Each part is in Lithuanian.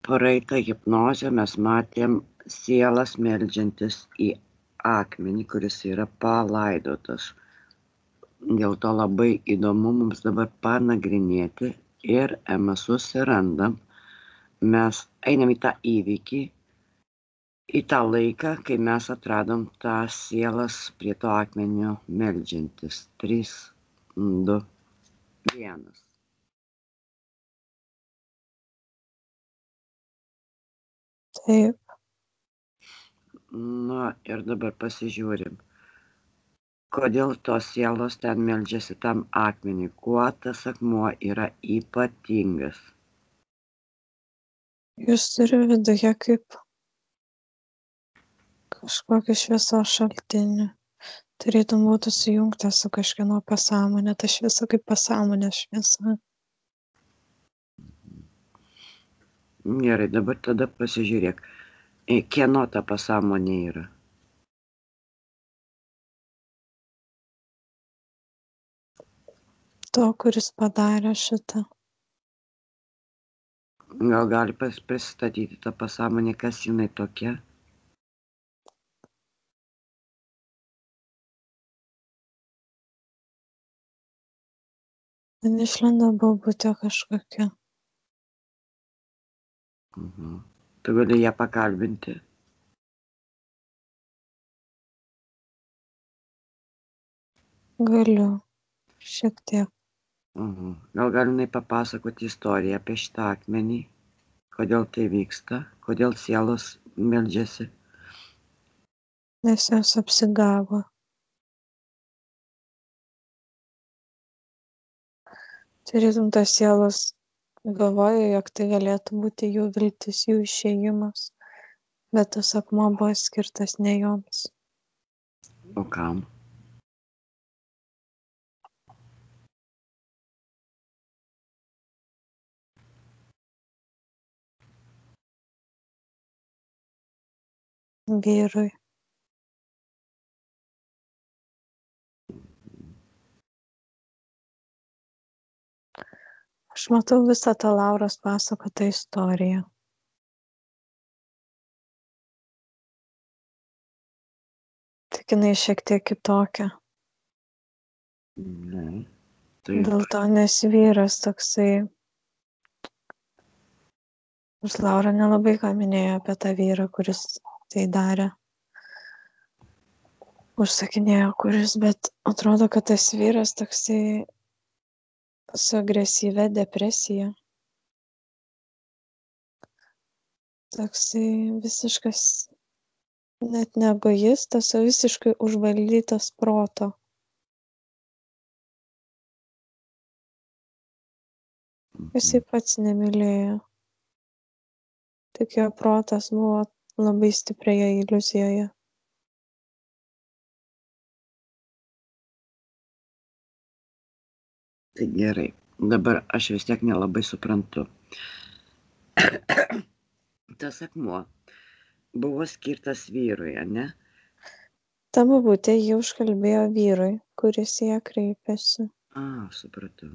praeitą hipnozę mes matėm sielas meldžiantis į akmenį, kuris yra palaidotas. Dėl to labai įdomu mums dabar panagrinėti ir mes susirandam, mes einam į tą įvykį, į tą laiką, kai mes atradom tą sielas prie to akmenio meldžiantis. 3, 2, 1. Taip, Na ir dabar pasižiūrim, kodėl tos sielos ten meldžiasi tam akmeniui, kuo tas akmuo yra ypatingas. jis turi viduje kaip kažkokį šviesos šaltinį. Tarytum būtų sujungtas su kažkieno pasąmonė, ta šviesa kaip pasąmonės šviesa. Gerai, dabar tada pasižiūrėk, kieno ta pasąmonė yra. To, kuris padarė šitą. Gal gali pristatyti tą pasąmonę, kas jinai tokia? Man išlenda bobutė kažkokia. Tu gali ją pakalbinti. Galiu. Šiek tiek. Gal galinai papasakoti istoriją apie šitą akmenį, kodėl tai vyksta, kodėl sielos meldžiasi. Nes jos apsigavo. Tarytum tas sielos galvoja, jog tai galėtų būti jų viltis, jų išėjimas. Bet tas akmuo buvo skirtas ne joms. O kam? Vyrui. Aš matau visą tą Lauros pasakotą istoriją. Tik jinai šiek tiek kitokia. Ne. Tai Dėl to, nes vyras toksai. Nors Laura nelabai ką minėjo apie tą vyrą, kuris tai darė. Užsakinėjo kuris, bet atrodo, kad tas vyras toksai su agresyvia depresija. Toksai visiškas, net ne egoistas, o visiškai užvaldytas proto. Jisai pats nemylėjo. Tik jo protas buvo labai stiprioje iliuzijoje. Tai gerai, dabar aš vis tiek nelabai suprantu. Tas akmuo buvo skirtas vyrui, ne? Ta bobutė jį užkalbėjo vyrui, kuris į ją kreipėsi. Supratau.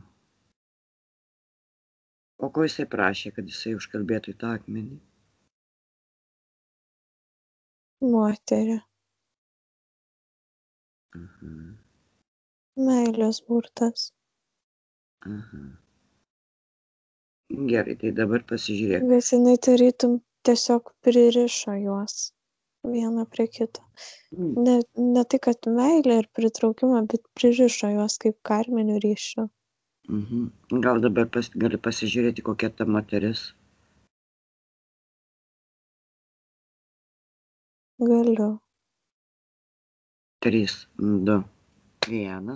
O ko jisai prašė, kad jisai užkalbėtų į tą akmenį? Moterį. Meilės burtas. Gerai, tai dabar pasižiūrėk. Bet jinai tarytum tiesiog pririšo juos vieną prie kito. Ne tai, kad meilė ir pritraukimą, bet pririšo juos kaip karminių ryšių. Gal dabar gali pasižiūrėti, kokia ta moteris? Galiu. 3, 2, 1.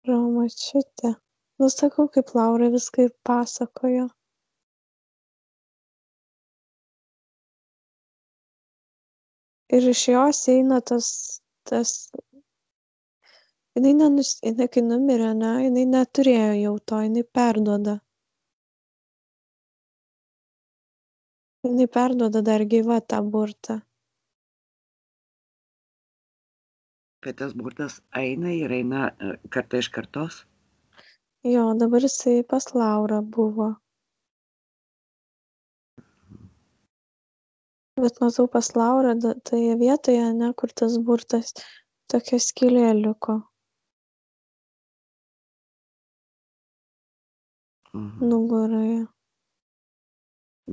Romačiutė. Nusakau, kaip Laura viską ir pasakojo. Ir iš jos eina tas jinai kai numirė, ne, jinai neturėjo jau to, jinai perduoda. Jinai perduoda dar gyva tą burtą. Tai tas burtas eina ir eina karta iš kartos? Jo, dabar jisai pas Laurą buvo. Bet matau pas Laurą toje vietoje, ne, kur tas burtas, tokia skylė liko nugaroje.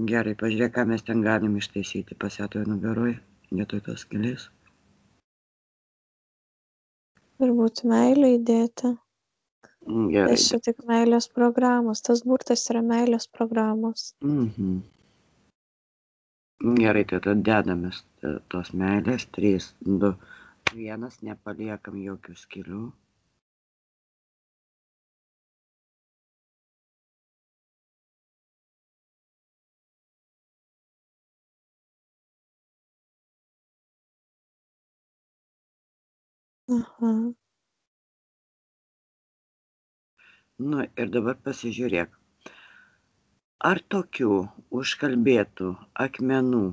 Gerai, pažiūrėk, ką mes ten galim ištaisyti pasietoje nugaroj, vietoj tos skylės. Turbūt meilę įdėti. Gerai. Nes čia tik meilės programos. Tas burtas yra meilės programos. Gerai, tai tada dedamės tos meilės. 3, 2, 1, nepaliekam jokių skylių. Aha. Nu ir dabar pasižiūrėk. Ar tokių užkalbėtų akmenų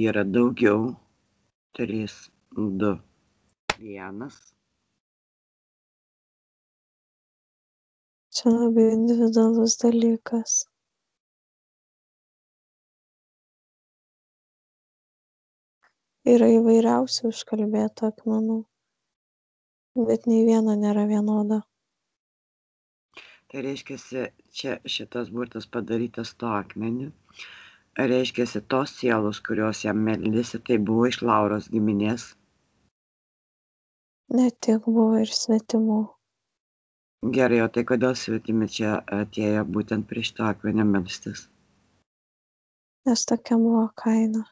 yra daugiau? 3, 2, 1. Čia labai individualus dalykas. Yra įvairiausių užkalbėtų akmenų, bet nei vieno nėra vienodo. Tai reiškiasi, čia šitas burtas padarytas to akmeniu. Reiškiasi, tos sielos, kurios jam meldėsi, tai buvo iš Lauros giminės. Ne tik buvo ir svetimų. Gerai, o tai kodėl svetimi čia atėjo būtent prie šito akmenio melstis? Nes tokia buvo kaina.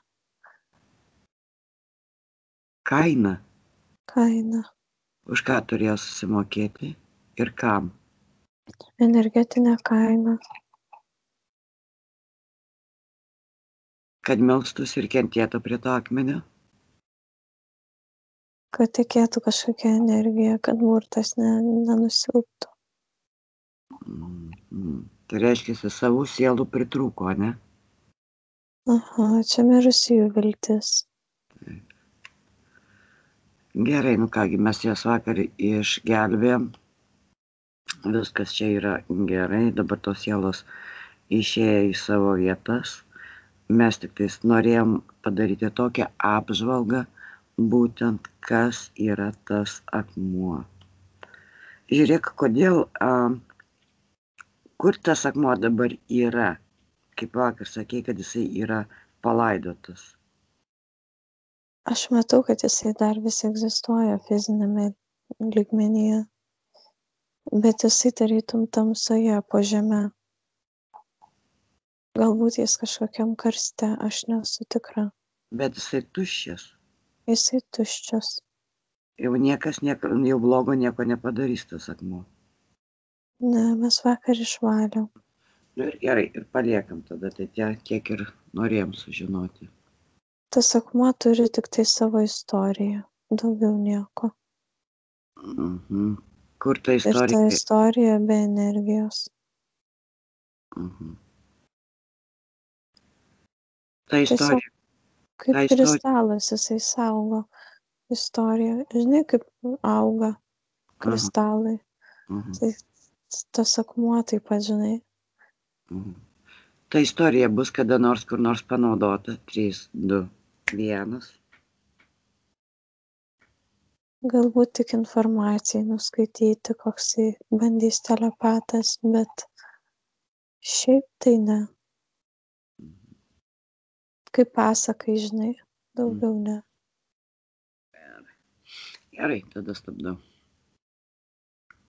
Kaina? Kaina. Už ką turėjo susimokėti ir kam? Energetinė kaina. Kad melstus ir kentėtų prie to akmenio? Kad tekėtų kažkokia energija, kad burtas nenusilptų. Tai reiškia, savų sielų pritrūko, ne? Aha, čia mirusiųjų viltis. Gerai, nu kągi, mes jas vakar išgelbėjom. Viskas čia yra gerai, dabar tos sielos išėjo į savo vietas. Mes tik tais norėjom padaryti tokią apžvalgą, būtent kas yra tas akmuo. Žiūrėk, kodėl, kur tas akmuo dabar yra, kaip vakar sakei, kad jisai yra palaidotas. Aš matau, kad jisai dar vis egzistuoja fizinėme lygmenyje, bet jisai tarytum tamsoje po žeme. Galbūt jis kažkokiam karste, aš nesu tikra. Bet jisai tuščias. Jisai tuščias. Jau niekas, jau blogo nieko nepadarys tas akmuo. Ne, mes vakar išvalėm. Nu ir gerai, ir paliekam tada, tai tiek ir norėjom sužinoti. Tas akmuo turi tik tai savo istoriją, daugiau nieko. Kur ta istorija? Ir ta istorija be energijos. Ta istorija. Tiesiog kaip kristalas, jisai saugo istoriją. Žinai, kaip auga kristalai. Tai tas akmuo taip pat, žinai. Ta istorija bus kada nors kur nors panaudota. 3, 2, 1. Galbūt tik informacijai nuskaityti, koksai bandys telepatas, bet šiaip tai ne. Kaip pasakai, žinai, daugiau ne. Gerai, tada stabdau.